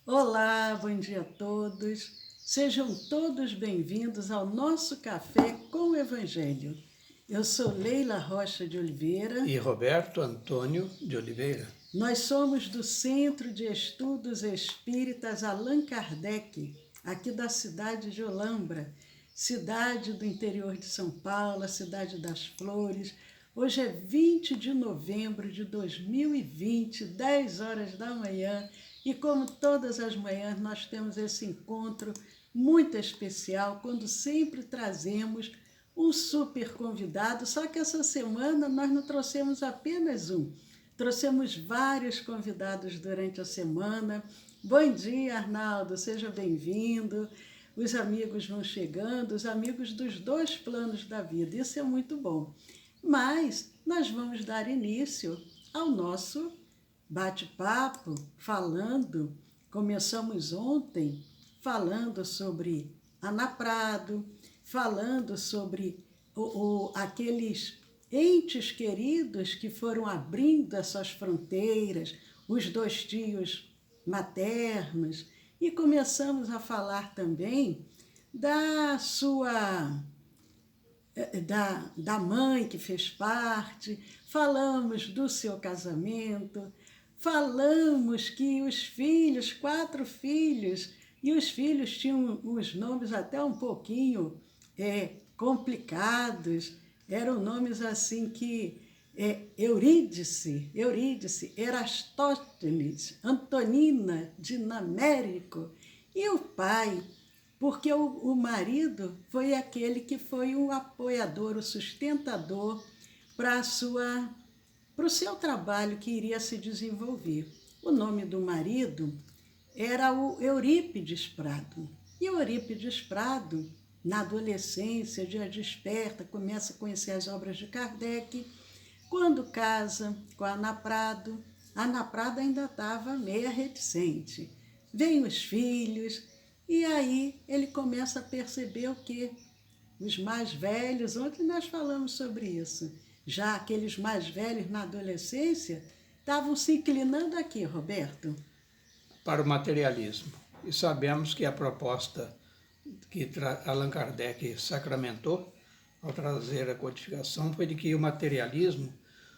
Olá, bom dia a todos. Sejam todos bem-vindos ao nosso Café com o Evangelho. Eu sou Leila Rocha de Oliveira. E Roberto Antônio de Oliveira. Nós somos do Centro de Estudos Espíritas Allan Kardec, aqui da cidade de Olambra, cidade do interior de São Paulo, a cidade das flores. Hoje é 20 de novembro de 2020, 10 horas da manhã, e como todas as manhãs nós temos esse encontro muito especial, quando sempre trazemos um super convidado, só que essa semana nós não trouxemos apenas um. Trouxemos vários convidados durante a semana. Bom dia, Arnaldo, seja bem-vindo. Os amigos vão chegando, os amigos dos dois planos da vida, isso é muito bom. Mas nós vamos dar início ao nosso bate-papo, começamos ontem falando sobre Ana Prado, falando sobre aqueles entes queridos que foram abrindo essas fronteiras, os dois tios maternos, e começamos a falar também da sua da mãe que fez parte, falamos do seu casamento, falamos que os filhos, 4 filhos, e os filhos tinham os nomes até um pouquinho complicados, eram nomes assim que Eurídice, Erastótenes, Antonina, Dinamérico, e o pai, porque o marido foi aquele que foi o apoiador, o sustentador para o seu trabalho que iria se desenvolver. O nome do marido era o Eurípides Prado. E o Eurípides Prado, na adolescência, já desperta, começa a conhecer as obras de Kardec. Quando casa com a Ana Prado ainda estava meia reticente. Vêm os filhos, e aí ele começa a perceber o quê? Os mais velhos, ontem nós falamos sobre isso, já aqueles mais velhos na adolescência estavam se inclinando aqui, Roberto. Para o materialismo. E sabemos que a proposta que Allan Kardec sacramentou ao trazer a codificação foi de que o materialismo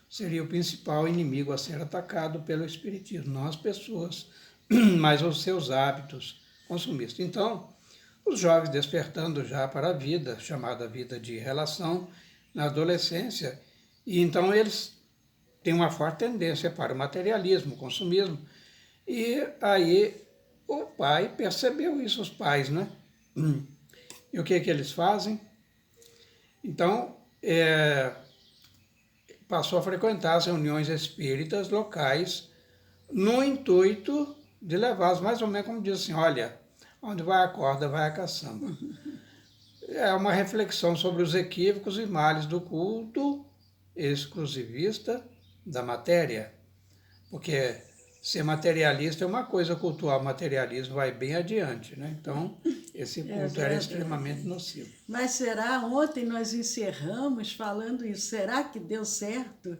seria o principal inimigo a ser atacado pelo espiritismo, não as pessoas, mas os seus hábitos consumistas. Então, os jovens despertando já para a vida, chamada vida de relação, na adolescência, e então eles têm uma forte tendência para o materialismo, o consumismo, e aí o pai percebeu isso, os pais, né? E o que eles fazem? Então, passou a frequentar as reuniões espíritas locais no intuito de levá-los, mais ou menos como diz assim, olha, onde vai a corda, vai a caçamba. É uma reflexão sobre os equívocos e males do culto exclusivista da matéria, porque ser materialista é uma coisa, cultuar o materialismo vai bem adiante, né? Então, esse culto era extremamente nocivo. Mas será, ontem nós encerramos falando isso, será que deu certo?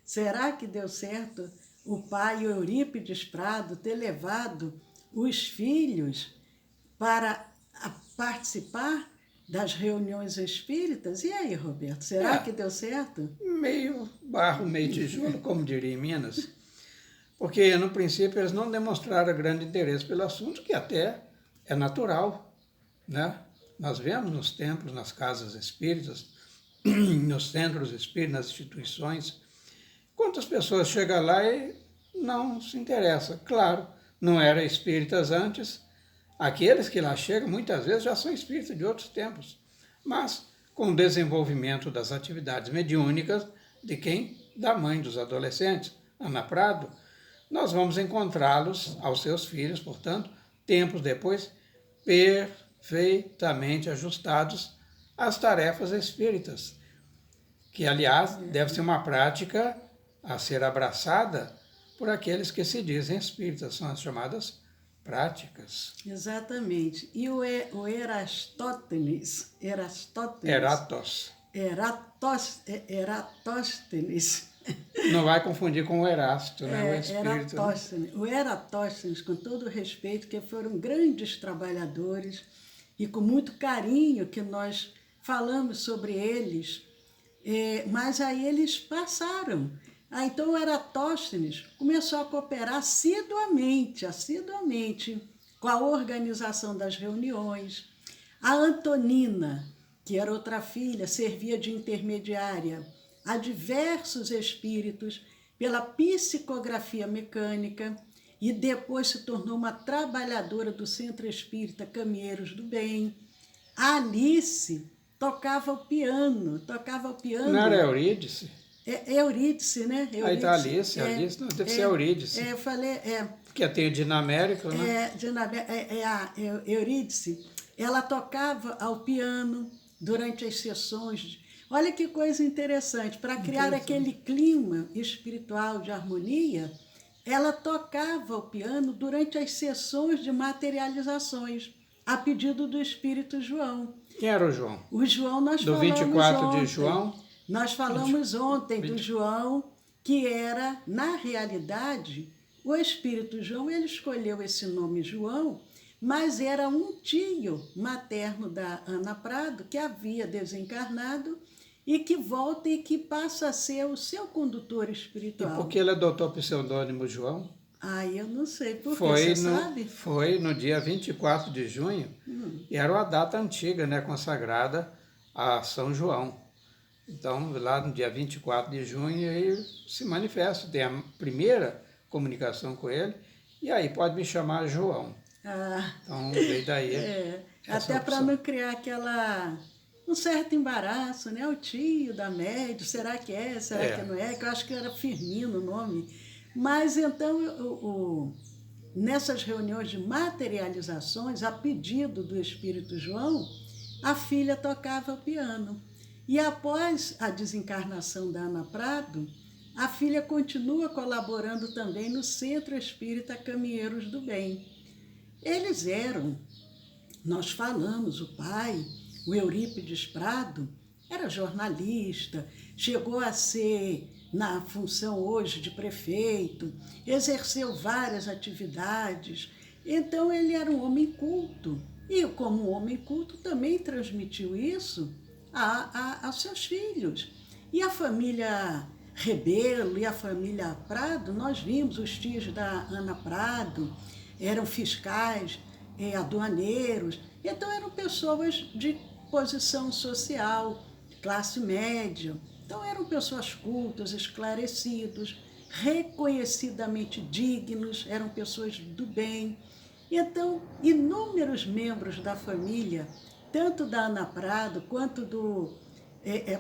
Será que deu certo o pai Eurípides Prado ter levado os filhos para participar das reuniões espíritas? E aí, Roberto, será que deu certo? Meio barro, meio tijolo, como diria em Minas. Porque, no princípio, eles não demonstraram grande interesse pelo assunto, que até é natural, né? Nós vemos nos templos, nas casas espíritas, nos centros espíritas, nas instituições, quantas pessoas chegam lá e não se interessam. Claro, não eram espíritas antes, aqueles que lá chegam, muitas vezes, já são espíritas de outros tempos, mas com o desenvolvimento das atividades mediúnicas de quem? Da mãe dos adolescentes, Ana Prado, nós vamos encontrá-los, aos seus filhos, portanto, tempos depois, perfeitamente ajustados às tarefas espíritas, que, aliás, deve ser uma prática a ser abraçada por aqueles que se dizem espíritas, são as chamadas práticas. Exatamente. E o Eratóstenes, Eratos. Eratóstenes, Não vai confundir com o Erasto, né? O espírito, né? Eratóstenes. O Eratóstenes, com todo o respeito, que foram grandes trabalhadores e com muito carinho que nós falamos sobre eles, mas aí eles passaram. Então o Eratóstenes começou a cooperar assiduamente com a organização das reuniões. A Antonina, que era outra filha, servia de intermediária a diversos espíritos pela psicografia mecânica e depois se tornou uma trabalhadora do Centro Espírita Caminheiros do Bem. A Alice tocava o piano. Não era Eurídice? Eurídice, né? Eurídice. Aí está Alice, não, deve ser Eurídice. Eu falei... Porque tem o Dinamérico, né? A Eurídice, ela tocava ao piano durante as sessões. Olha que coisa interessante, para criar aquele clima espiritual de harmonia, ela tocava o piano durante as sessões de materializações, a pedido do Espírito João. Quem era o João? O João nós do falamos 24 ontem. de João? Nós falamos ontem do João, que era, na realidade, o Espírito João, ele escolheu esse nome João, mas era um tio materno da Ana Prado, que havia desencarnado e que volta e que passa a ser o seu condutor espiritual. E por que ele adotou o pseudônimo João? Eu não sei, por que você sabe? Foi no dia 24 de junho, e era uma data antiga, né, consagrada a São João. Então, lá no dia 24 de junho, ele se manifesta, tem a primeira comunicação com ele, e aí pode me chamar João. Então, veio daí. Até para não criar um certo embaraço, né? O tio da média, será que é, será que não é? Que eu acho que era Firmino o nome. Mas então, nessas reuniões de materializações, a pedido do Espírito João, a filha tocava piano. E após a desencarnação da Ana Prado, a filha continua colaborando também no Centro Espírita Caminheiros do Bem. Eles nós falamos, o pai, o Eurípides Prado, era jornalista, chegou a ser, na função hoje de prefeito, exerceu várias atividades. Então ele era um homem culto e, como um homem culto, também transmitiu isso a seus filhos. E a família Rebelo e a família Prado, nós vimos os tios da Ana Prado, eram fiscais, aduaneiros, então eram pessoas de posição social, classe média. Então eram pessoas cultas, esclarecidos, reconhecidamente dignos, eram pessoas do bem. Então, inúmeros membros da família, tanto da Ana Prado quanto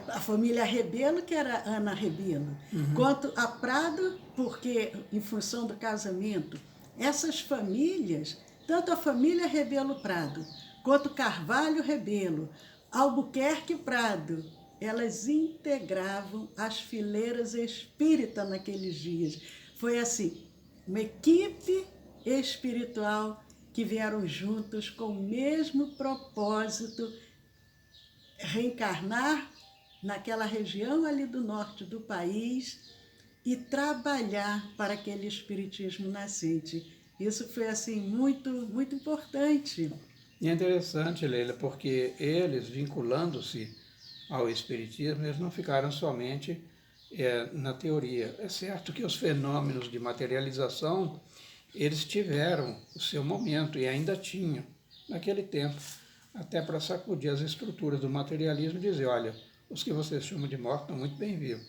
a família Rebelo, que era Ana Rebelo, quanto a Prado, porque em função do casamento, essas famílias, tanto a família Rebelo Prado, quanto Carvalho Rebelo, Albuquerque Prado, elas integravam as fileiras espíritas naqueles dias. Foi assim, uma equipe espiritual que vieram juntos com o mesmo propósito, reencarnar naquela região ali do norte do país e trabalhar para aquele espiritismo nascente. Isso foi assim muito, muito importante. E é interessante, Leila, porque eles, vinculando-se ao espiritismo, eles não ficaram somente na teoria. É certo que os fenômenos de materialização, eles tiveram o seu momento e ainda tinham naquele tempo, até para sacudir as estruturas do materialismo e dizer, olha, os que vocês chamam de mortos estão muito bem vivos.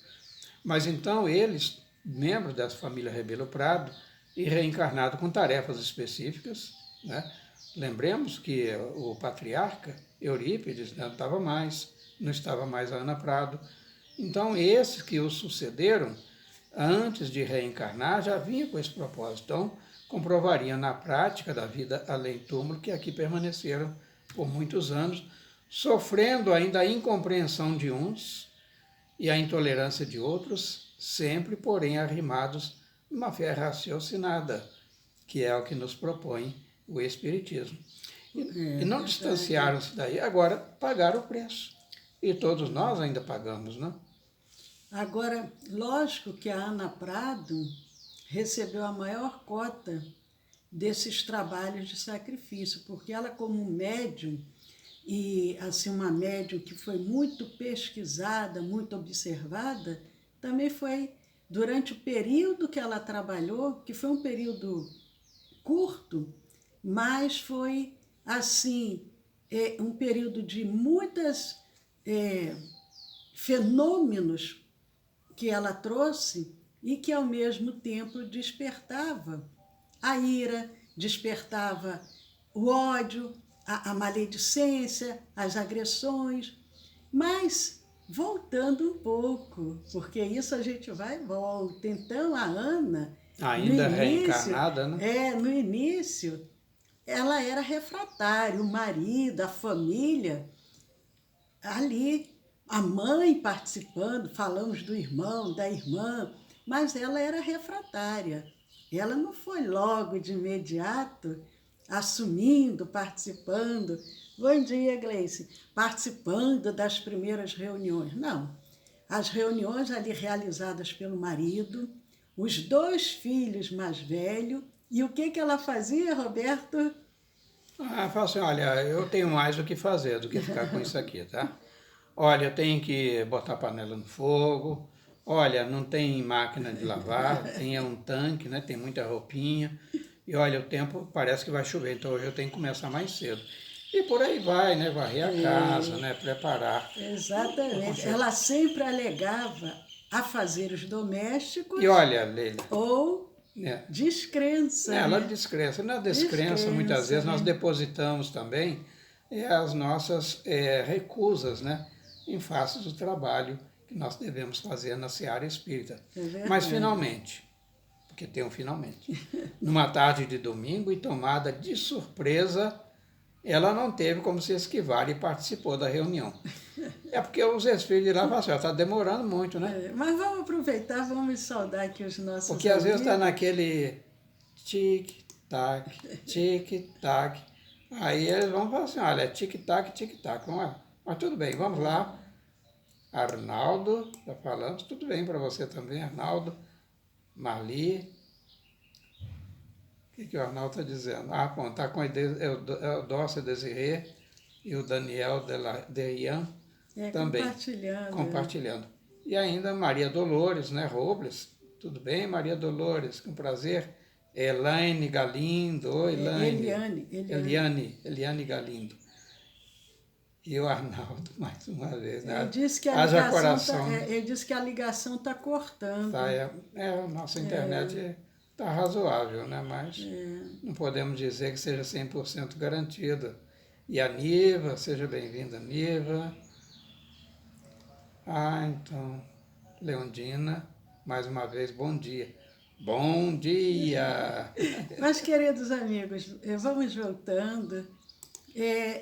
Mas então eles, membros dessa família Rebelo Prado, e reencarnados com tarefas específicas, né? Lembremos que o patriarca Eurípides não estava mais a Ana Prado. Então esses que o sucederam, antes de reencarnar, já vinham com esse propósito. Então comprovariam na prática da vida além túmulo que aqui permaneceram por muitos anos, sofrendo ainda a incompreensão de uns e a intolerância de outros, sempre, porém, arrimados numa fé raciocinada, que é o que nos propõe o Espiritismo. E não distanciaram-se daí, agora pagaram o preço. E todos nós ainda pagamos, né? Agora, lógico que a Ana Prado recebeu a maior cota desses trabalhos de sacrifício, porque ela, como médium, e assim uma médium que foi muito pesquisada, muito observada, também foi durante o período que ela trabalhou, que foi um período curto, mas foi assim um período de muitos fenômenos que ela trouxe e que ao mesmo tempo despertava a ira, despertava o ódio, a maledicência, as agressões, mas voltando um pouco, porque isso a gente vai e volta. Então a Ana, Ainda reencarnada, né? no início, ela era refratária, o marido, a família, ali, a mãe participando, falamos do irmão, da irmã, mas ela era refratária. Ela não foi logo de imediato assumindo, participando. Bom dia, Gleice. Participando das primeiras reuniões. Não. As reuniões ali realizadas pelo marido, os 2 filhos mais velhos. E o que ela fazia, Roberto? Fala assim, olha, eu tenho mais o que fazer do que ficar com isso aqui, tá? Olha, eu tenho que botar a panela no fogo. Olha, não tem máquina de lavar, tem um tanque, né? Tem muita roupinha. E olha, o tempo parece que vai chover, então hoje eu tenho que começar mais cedo. E por aí vai, né? Varrer a casa, né? Preparar. Exatamente. Ela sempre alegava afazeres domésticos E olha, Leila, ou né? descrença, Ela né? descrença. Na descrença, muitas vezes, nós né? depositamos também as nossas recusas, né? Em face do trabalho que nós devemos fazer na seara espírita. Mas finalmente, porque tem um finalmente, numa tarde de domingo e tomada de surpresa, ela não teve como se esquivar e participou da reunião. É porque os espíritos de lá falam assim, está demorando muito, né? Mas vamos aproveitar, vamos saudar aqui os nossos porque às vezes está naquele tic-tac, tic-tac. Aí eles vão falar assim, olha, tic-tac, tic-tac. Mas tudo bem, vamos lá. Arnaldo está falando, tudo bem para você também, Arnaldo. Marli. O que o Arnaldo está dizendo? Bom, está com o Dócia Desirê e o Daniel Derian também. Compartilhando. E ainda Maria Dolores, né, Robles. Tudo bem, Maria Dolores? Com prazer. Elaine Galindo. Oi, Elaine. Eliane Galindo. E o Arnaldo, mais uma vez. Né? Ele disse que ele disse que a ligação está cortando. A nossa internet está razoável, né? Mas não podemos dizer que seja 100% garantida. E a Niva, seja bem-vinda, Niva. Então, Leondina, mais uma vez, bom dia. Bom dia! Mas, queridos amigos, vamos voltando.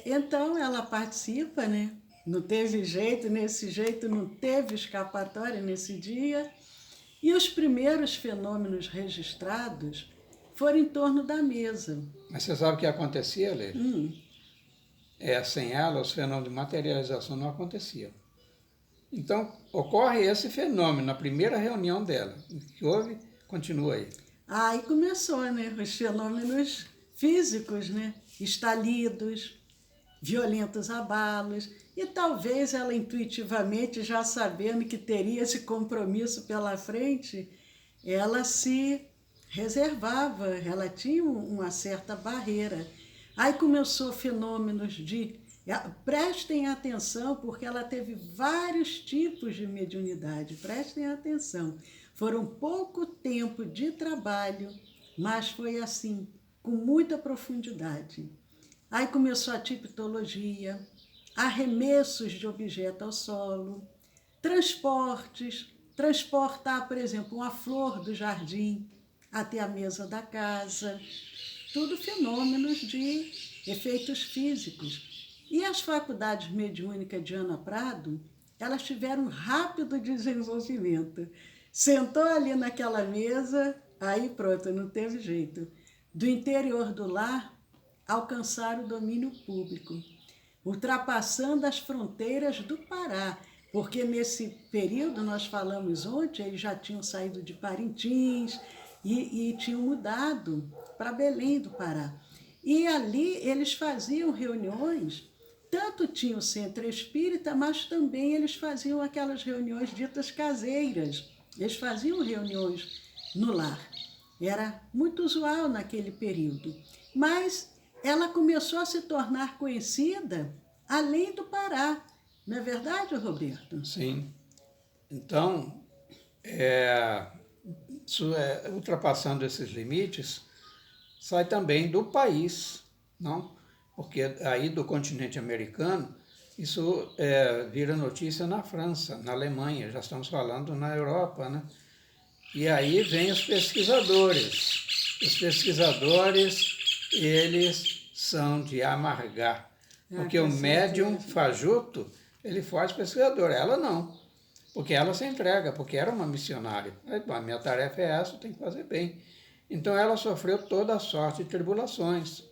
Então, ela participa, né? Não teve jeito, nesse jeito não teve escapatória nesse dia. E os primeiros fenômenos registrados foram em torno da mesa. Mas você sabe o que acontecia, Leila? Sem ela, os fenômenos de materialização não aconteciam. Então, ocorre esse fenômeno na primeira reunião dela. O que houve, continua aí. Aí começou, né? Os fenômenos físicos, né? Estalidos, violentos abalos. E talvez ela intuitivamente, já sabendo que teria esse compromisso pela frente, ela se reservava, ela tinha uma certa barreira. Aí começou fenômenos de... Prestem atenção, porque ela teve vários tipos de mediunidade, prestem atenção. Foram pouco tempo de trabalho, mas foi assim, com muita profundidade. Aí começou a tipologia, arremessos de objeto ao solo, transportar, por exemplo, uma flor do jardim até a mesa da casa, tudo fenômenos de efeitos físicos. E as faculdades mediúnicas de Ana Prado, elas tiveram um rápido desenvolvimento. Sentou ali naquela mesa, aí pronto, não teve jeito. Do interior do lar, alcançar o domínio público, ultrapassando as fronteiras do Pará. Porque nesse período, nós falamos ontem, eles já tinham saído de Parintins e tinham mudado para Belém do Pará. E ali eles faziam reuniões, tanto tinha o centro espírita, mas também eles faziam aquelas reuniões ditas caseiras. Eles faziam reuniões no lar. Era muito usual naquele período. Mas ela começou a se tornar conhecida além do Pará. Não é verdade, Roberto? Sim. Então, ultrapassando esses limites, sai também do país, não? Porque aí do continente americano, isso vira notícia na França, na Alemanha, já estamos falando na Europa, né? E aí vem os pesquisadores. Os pesquisadores, eles são de amargar. Porque o médium fajuto, ele faz pesquisador, ela não. Porque ela se entrega, porque era uma missionária. A minha tarefa é essa, eu tenho que fazer bem. Então ela sofreu toda a sorte de tribulações.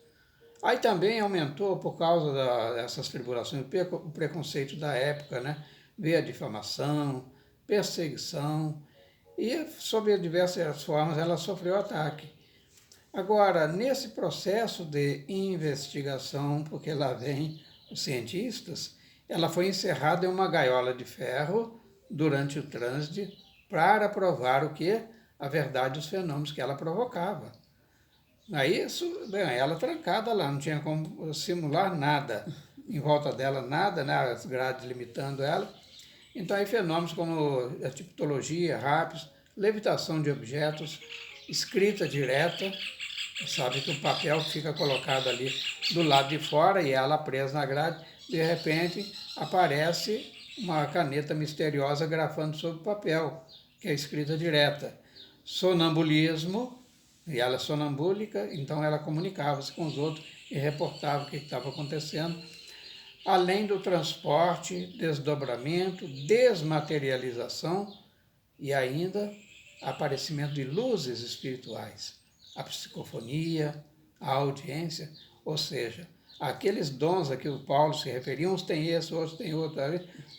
Aí também aumentou, por causa dessas tribulações, o preconceito da época, né? Veio a difamação, perseguição, e sob diversas formas ela sofreu ataque. Agora, nesse processo de investigação, porque lá vem os cientistas, ela foi encerrada em uma gaiola de ferro durante o trânsito para provar o quê? A verdade dos fenômenos que ela provocava. Aí, ela trancada lá, não tinha como simular nada em volta dela, nada, né, as grades limitando ela. Então, aí fenômenos como a tipologia, rápidos, levitação de objetos, escrita direta, sabe que o papel fica colocado ali do lado de fora e ela presa na grade, de repente aparece uma caneta misteriosa grafando sobre o papel, que é escrita direta. Sonambulismo, e ela é sonambúlica, então ela comunicava-se com os outros e reportava o que estava acontecendo, além do transporte, desdobramento, desmaterialização e ainda aparecimento de luzes espirituais, a psicofonia, a audiência, ou seja, aqueles dons a que o Paulo se referia, uns têm esse, outros têm outro,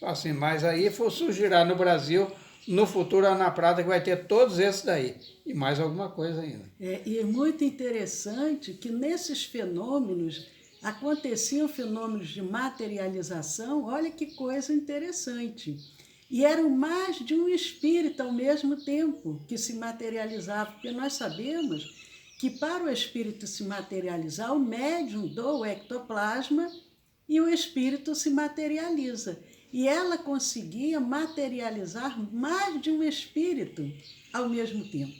assim, mas aí surgirá no Brasil, no futuro, a Ana Prata, que vai ter todos esses daí, e mais alguma coisa ainda. E é muito interessante que nesses fenômenos aconteciam fenômenos de materialização, olha que coisa interessante. E eram mais de um espírito ao mesmo tempo que se materializava, porque nós sabemos que para o espírito se materializar, o médium doa o ectoplasma e o espírito se materializa. E ela conseguia materializar mais de um espírito ao mesmo tempo.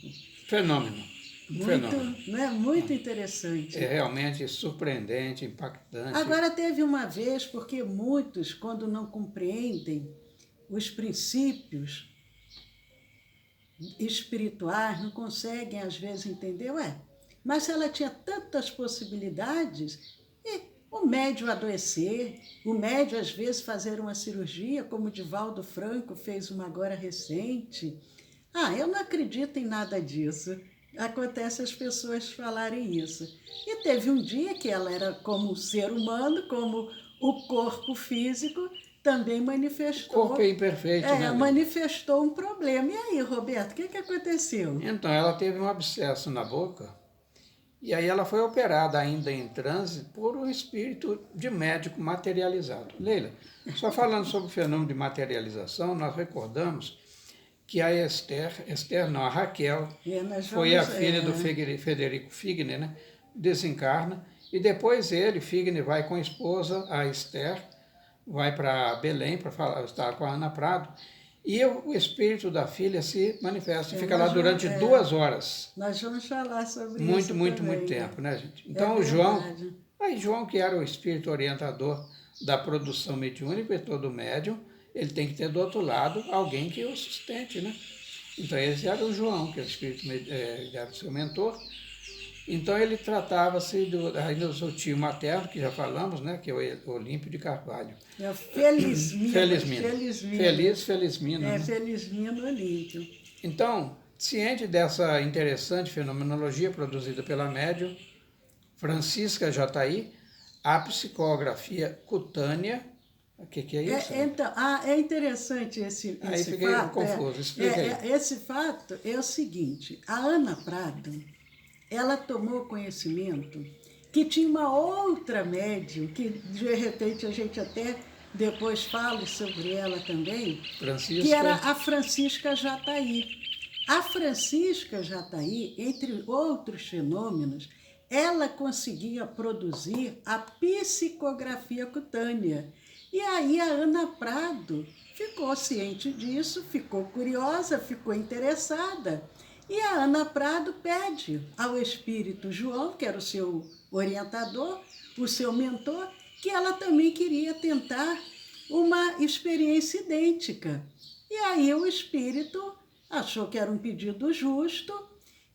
Fenômeno. Fenômeno. Não é? Muito interessante. É realmente surpreendente, impactante. Agora, teve uma vez, porque muitos, quando não compreendem os princípios espirituais, não conseguem, às vezes, entender, mas se ela tinha tantas possibilidades, o médium adoecer, o médium, às vezes, fazer uma cirurgia, como o Divaldo Franco fez uma agora recente. Eu não acredito em nada disso. Acontece as pessoas falarem isso. E teve um dia que ela era como um ser humano, como o corpo físico, também manifestou... O corpo é imperfeito, né? Manifestou um problema. E aí, Roberto, o que aconteceu? Então, ela teve um abscesso na boca, e aí ela foi operada ainda em transe por um espírito de médico materializado. Leila, só falando sobre o fenômeno de materialização, nós recordamos que a a Raquel, foi a filha do Federico Figner, né? Desencarna, e depois ele, Figner, vai com a esposa, a Esther, vai para Belém para estar com a Ana Prado, e o espírito da filha se manifesta, fica lá durante 2 horas. Nós vamos falar sobre muito, isso muito, também, muito tempo, né, gente? Então o João, que era o espírito orientador da produção mediúnica e todo médium, ele tem que ter do outro lado alguém que o sustente, né? Então esse era o João, que é o espírito, era o seu mentor. Então ele tratava-se ainda do seu tio materno, que já falamos, né, que é o Olímpio de Carvalho. É o Felizmino. Felizmino. Né? Felizmino Olímpio. Então, ciente dessa interessante fenomenologia produzida pela médium Francisca Jataí, a psicografia cutânea, O que é isso? Então, é interessante esse Aí esse fiquei fato. confuso, explica aí. Esse fato é o seguinte: a Ana Prado, ela tomou conhecimento que tinha uma outra médium, que de repente a gente até depois fala sobre ela também, que era Francisca, a Francisca Jataí. A Francisca Jataí, entre outros fenômenos, ela conseguia produzir a psicografia cutânea. E aí a Ana Prado ficou ciente disso, ficou curiosa, ficou interessada. E a Ana Prado pede ao espírito João, que era o seu orientador, o seu mentor, que ela também queria tentar uma experiência idêntica. E aí o espírito achou que era um pedido justo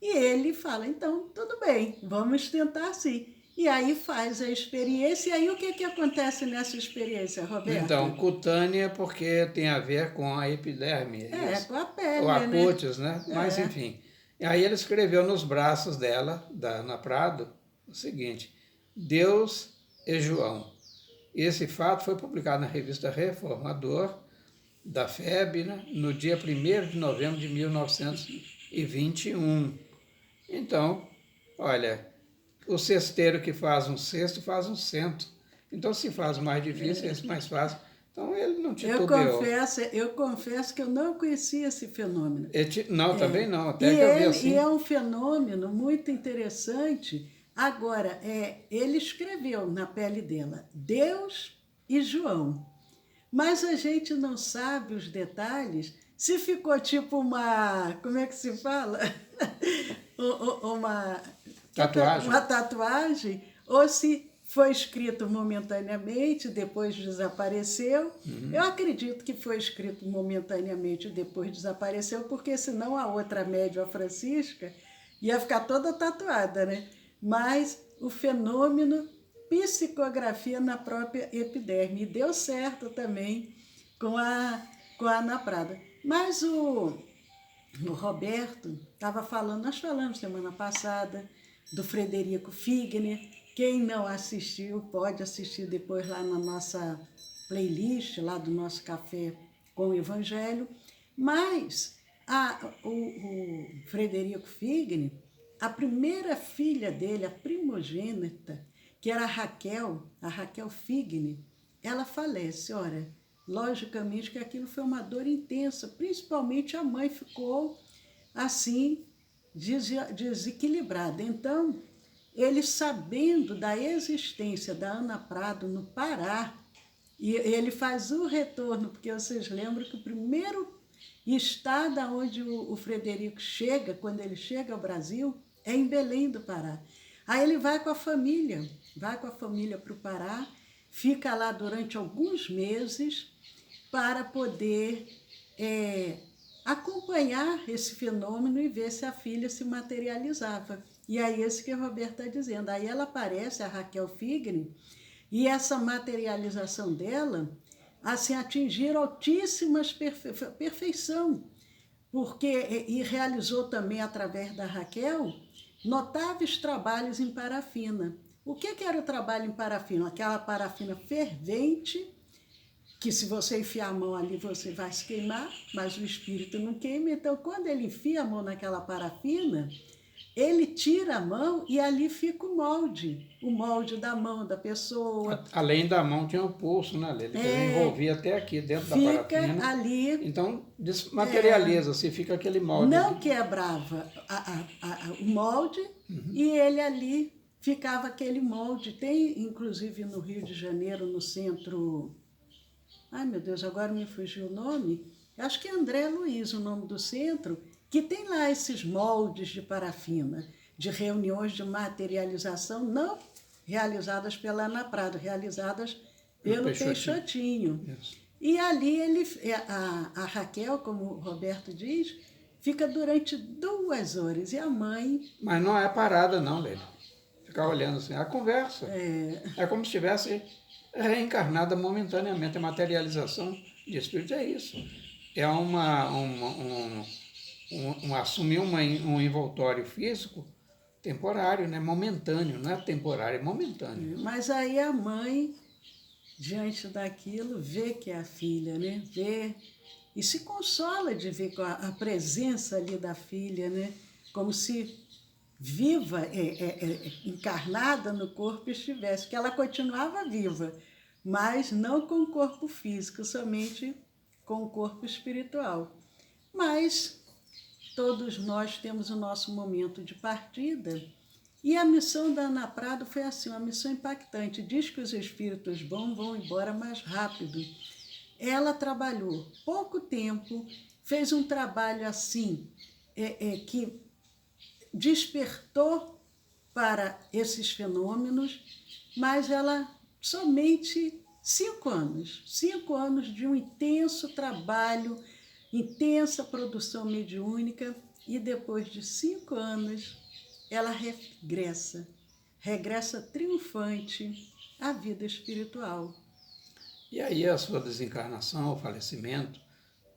e ele fala, então, tudo bem, vamos tentar sim. E aí faz a experiência. E aí o que acontece nessa experiência, Roberto? então, cutânea porque tem a ver com a epiderme. Com a pele, ou a né? cutis, né? Mas, enfim. E aí ele escreveu nos braços dela, da Ana Prado, o seguinte, Deus e João. Esse fato foi publicado na revista Reformador, da FEB, né, no dia 1º de novembro de 1921. Então, olha, o cesteiro que faz um cesto faz um cento. Então, se faz o mais difícil, esse mais fácil. Então, ele não titubeou. Eu confesso que eu não conhecia esse fenômeno. Não, também não, até que eu vi assim. E é um fenômeno muito interessante. Agora, ele escreveu na pele dela, Deus e João. Mas a gente não sabe os detalhes, se ficou tipo uma, como é que se fala? Tatuagem. Uma tatuagem, ou se foi escrito momentaneamente, depois desapareceu. Eu acredito que foi escrito momentaneamente e depois desapareceu, porque senão a outra médium, a Francisca, ia ficar toda tatuada, né? Mas o fenômeno psicografia na própria epiderme. E deu certo também com a Ana Prada. Mas o Roberto estava falando, nós falamos semana passada, do Frederico Figner. Quem não assistiu, pode assistir depois lá na nossa playlist, lá do nosso Café com o Evangelho. Mas o Frederico Figner, a primeira filha dele, a primogênita, que era a Raquel Figner, ela falece. Ora, logicamente que aquilo foi uma dor intensa, principalmente a mãe ficou assim, desequilibrada. Então, ele sabendo da existência da Ana Prado no Pará, e ele faz o retorno, porque vocês lembram que o primeiro estado onde o Frederico chega, quando ele chega ao Brasil, é em Belém do Pará. Aí ele vai com a família para o Pará, fica lá durante alguns meses para poder acompanhar esse fenômeno e ver se a filha se materializava. E aí esse que a Roberta está dizendo. Aí ela aparece, a Raquel Figner, e essa materialização dela, assim, atingir altíssimas perfeição, porque, e realizou também, através da Raquel, notáveis trabalhos em parafina. O que era o trabalho em parafina? Aquela parafina fervente, que se você enfiar a mão ali, você vai se queimar, mas o espírito não queima. Então, quando ele enfia a mão naquela parafina, ele tira a mão e ali fica o molde da mão da pessoa. Além da mão tinha o pulso, né? Ele envolvia até aqui dentro da parafina. Fica ali. Então desmaterializa-se, fica aquele molde. Não ali. Quebrava o molde e ele ali ficava aquele molde. Tem, inclusive, no Rio de Janeiro, no centro... Ai, meu Deus, agora me fugiu o nome. Acho que é André Luiz o nome do centro, que tem lá esses moldes de parafina, de reuniões de materialização, não realizadas pela Ana Prado, realizadas pelo Peixotinho. Isso. E ali a Raquel, como o Roberto diz, fica durante 2 horas. E a mãe... Mas não é parada não, Leila. Ficar olhando assim, a conversa. É como se estivesse reencarnada momentaneamente. A materialização de espírito é isso. É assumir um envoltório físico temporário, né? Momentâneo, não é temporário, é momentâneo. Mas aí a mãe diante daquilo, vê que é a filha, né? Vê e se consola de ver com a presença ali da filha, né? Como se viva, encarnada no corpo estivesse, que ela continuava viva, mas não com o corpo físico, somente com o corpo espiritual. Mas todos nós temos o nosso momento de partida. E a missão da Ana Prado foi assim, uma missão impactante. Diz que os espíritos bons vão embora mais rápido. Ela trabalhou pouco tempo, fez um trabalho assim, que despertou para esses fenômenos, mas ela somente 5 anos de um intenso trabalho, intensa produção mediúnica, e depois de 5 anos ela regressa triunfante à vida espiritual. E aí a sua desencarnação, o falecimento,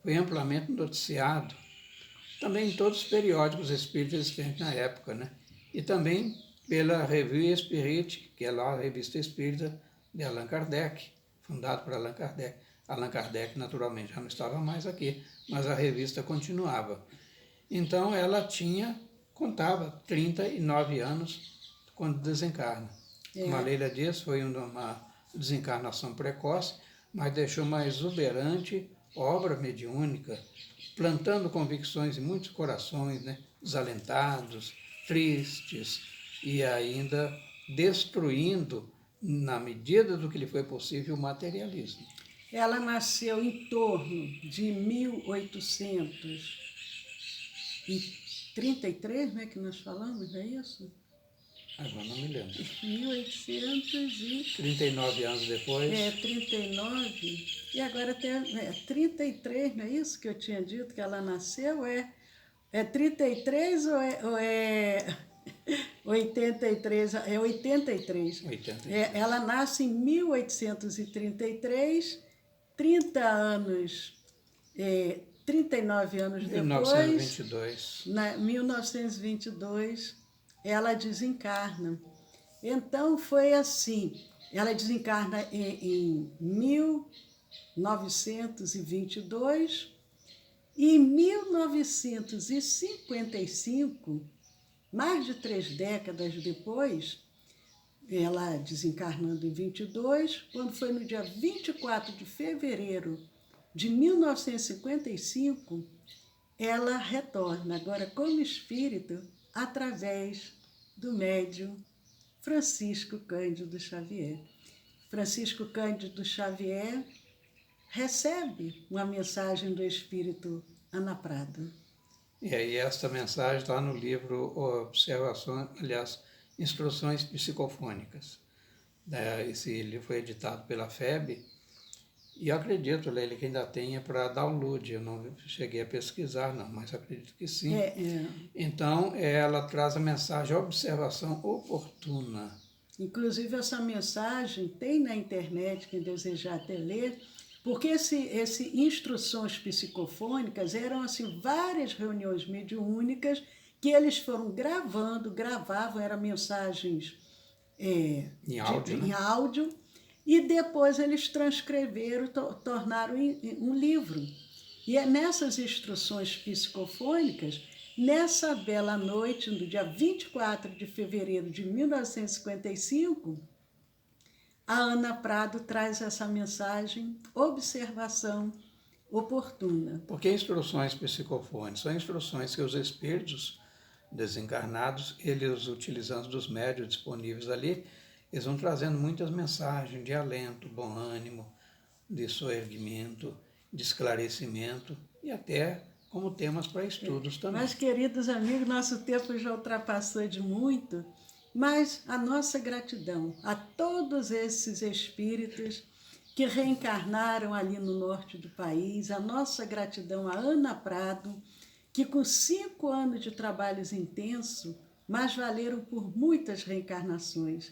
foi amplamente noticiado, também em todos os periódicos espíritas existentes na época, né? E também pela Revue Spirit, que é lá a revista espírita de Allan Kardec, fundado por Allan Kardec. Allan Kardec, naturalmente, já não estava mais aqui, mas a revista continuava. Então ela contava 39 anos quando desencarna. Como a Leila diz, foi uma desencarnação precoce, mas deixou uma exuberante obra mediúnica, plantando convicções em muitos corações, né? Desalentados, tristes, e ainda destruindo, na medida do que lhe foi possível, o materialismo. Ela nasceu em torno de 1833, né, que nós falamos, não é isso? Agora não me lembro. 1839 anos depois. 39. E agora tem 33, não é isso que eu tinha dito que ela nasceu? É 33 ou é 83? É 83. 83. Ela nasce em 1833, 30 anos, 39 anos depois, 1922. 1922, ela desencarna. Então foi assim, ela desencarna em 1922 e em 1955, mais de 3 décadas depois, ela desencarnando em 22, quando foi no dia 24 de fevereiro de 1955, ela retorna, agora como espírito, através do médium Francisco Cândido Xavier. Francisco Cândido Xavier recebe uma mensagem do espírito Ana Prado. E aí esta mensagem está no livro Instruções Psicofônicas. Esse livro foi editado pela FEB, e eu acredito, Leila, que ainda tenha para download. Eu não cheguei a pesquisar, não, mas acredito que sim. Então, ela traz a mensagem observação oportuna. Inclusive, essa mensagem tem na internet, quem desejar até ler, porque esse instruções psicofônicas eram assim várias reuniões mediúnicas que eles foram gravavam, eram mensagens em áudio, e depois eles transcreveram, tornaram um livro. E é nessas instruções psicofônicas, nessa bela noite, no dia 24 de fevereiro de 1955, a Ana Prado traz essa mensagem, observação oportuna. Porque instruções psicofônicas são instruções que os espíritos desencarnados, eles utilizando dos médios disponíveis ali, eles vão trazendo muitas mensagens de alento, bom ânimo, de soerguimento, de esclarecimento e até como temas para estudos também. Mas, queridos amigos, nosso tempo já ultrapassou de muito, mas a nossa gratidão a todos esses espíritos que reencarnaram ali no norte do país, a nossa gratidão a Ana Prado, que com 5 anos de trabalhos intensos, mas valeram por muitas reencarnações,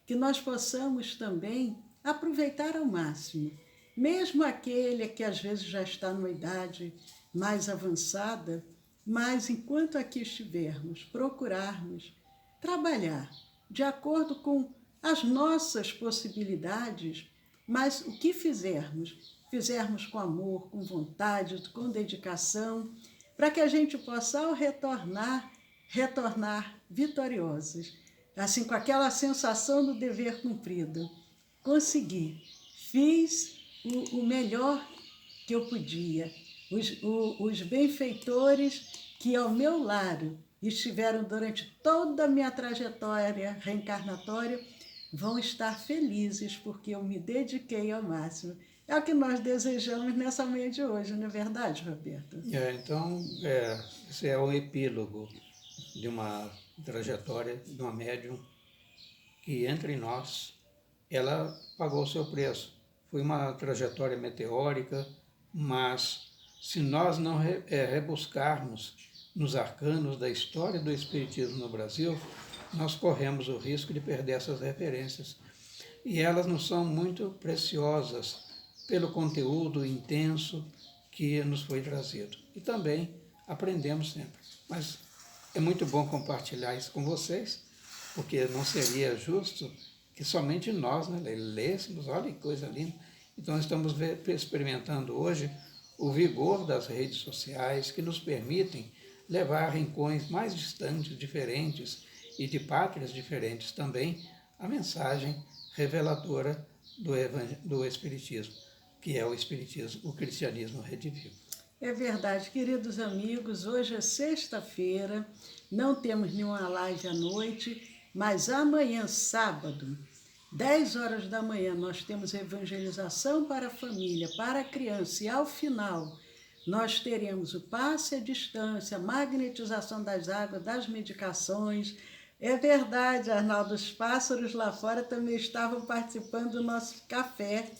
que nós possamos também aproveitar ao máximo, mesmo aquele que às vezes já está numa idade mais avançada, mas enquanto aqui estivermos, procurarmos trabalhar de acordo com as nossas possibilidades mas o que fizermos com amor, com vontade, com dedicação, para que a gente possa, ao retornar vitoriosos, assim, com aquela sensação do dever cumprido. Consegui, fiz o melhor que eu podia. Os benfeitores que ao meu lado estiveram durante toda a minha trajetória reencarnatória vão estar felizes porque eu me dediquei ao máximo. É o que nós desejamos nessa manhã de hoje, não é verdade, Roberto? Esse é o epílogo de uma trajetória de uma médium que, entre nós, ela pagou o seu preço. Foi uma trajetória meteórica, mas se nós não rebuscarmos nos arcanos da história do Espiritismo no Brasil, nós corremos o risco de perder essas referências. E elas nos são muito preciosas pelo conteúdo intenso que nos foi trazido. E também aprendemos sempre. Mas é muito bom compartilhar isso com vocês, porque não seria justo que somente nós, né, lêssemos. Olha que coisa linda. Então estamos experimentando hoje o vigor das redes sociais que nos permitem levar a rincões mais distantes, diferentes e de pátrias diferentes também a mensagem reveladora do Espiritismo, que é o Espiritismo, o cristianismo redivivo. É verdade, queridos amigos, hoje é sexta-feira, não temos nenhuma live à noite, mas amanhã, sábado, 10 horas da manhã, nós temos evangelização para a família, para a criança, e ao final nós teremos o passe à distância, a magnetização das águas, das medicações. É verdade, Arnaldo, os pássaros lá fora também estavam participando do nosso café.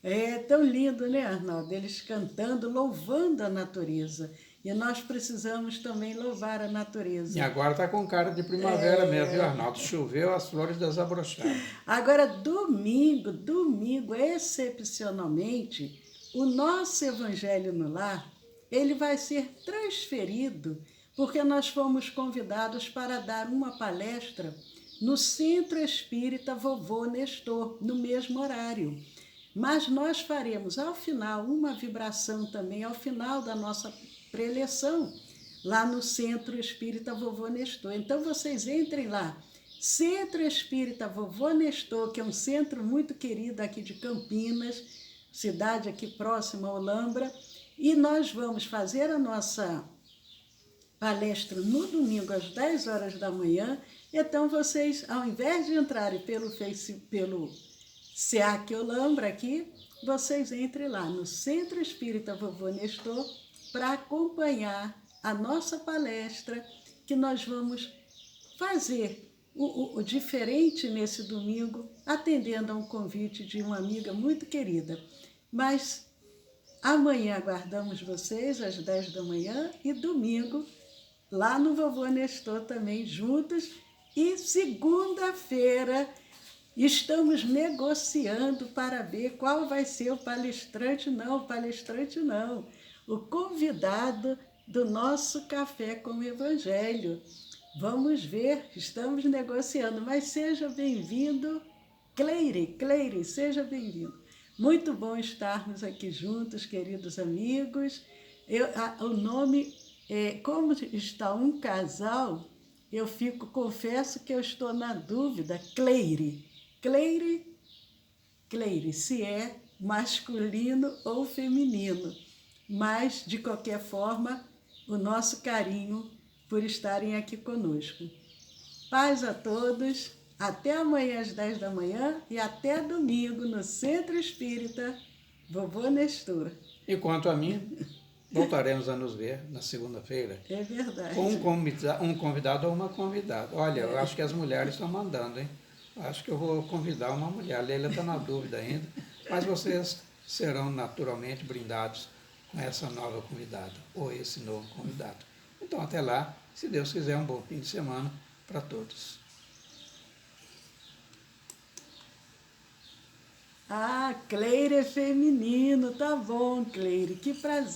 É tão lindo, né, Arnaldo? Eles cantando, louvando a natureza. E nós precisamos também louvar a natureza. E agora está com cara de primavera mesmo, viu, Arnaldo? Choveu, as flores desabrocharam. Agora, domingo, excepcionalmente, o nosso Evangelho no Lar, ele vai ser transferido, porque nós fomos convidados para dar uma palestra no Centro Espírita Vovô Nestor, no mesmo horário. Mas nós faremos, ao final, uma vibração também, ao final da nossa preleção, lá no Centro Espírita Vovô Nestor. Então, vocês entrem lá, Centro Espírita Vovô Nestor, que é um centro muito querido aqui de Campinas, cidade aqui próxima a Olambra, e nós vamos fazer a nossa palestra no domingo às 10 horas da manhã. Então, vocês, ao invés de entrarem pelo SEAC Olambra aqui, vocês entrem lá no Centro Espírita Vovô Nestor para acompanhar a nossa palestra, que nós vamos fazer o diferente nesse domingo, atendendo a um convite de uma amiga muito querida. Mas amanhã aguardamos vocês às 10 da manhã e domingo lá no Vovô Nestor também juntos. E segunda-feira estamos negociando para ver qual vai ser o palestrante não, o convidado do nosso Café com o Evangelho. Vamos ver, estamos negociando, mas seja bem-vindo, Cleire, seja bem-vindo. Muito bom estarmos aqui juntos, queridos amigos. O nome, como está um casal, confesso que eu estou na dúvida, Cleire, se é masculino ou feminino, mas, de qualquer forma, o nosso carinho por estarem aqui conosco. Paz a todos, até amanhã às 10 da manhã e até domingo no Centro Espírita Vovô Nestor. E quanto a mim, voltaremos a nos ver na segunda-feira. É verdade. Com um convidado ou uma convidada. Olha, eu acho que as mulheres estão mandando, hein? Acho que eu vou convidar uma mulher. A Leila está na dúvida ainda, mas vocês serão naturalmente brindados com essa nova convidada, ou esse novo convidado. Então, até lá, se Deus quiser, um bom fim de semana para todos. Cleire é feminino, tá bom, Cleire, que prazer.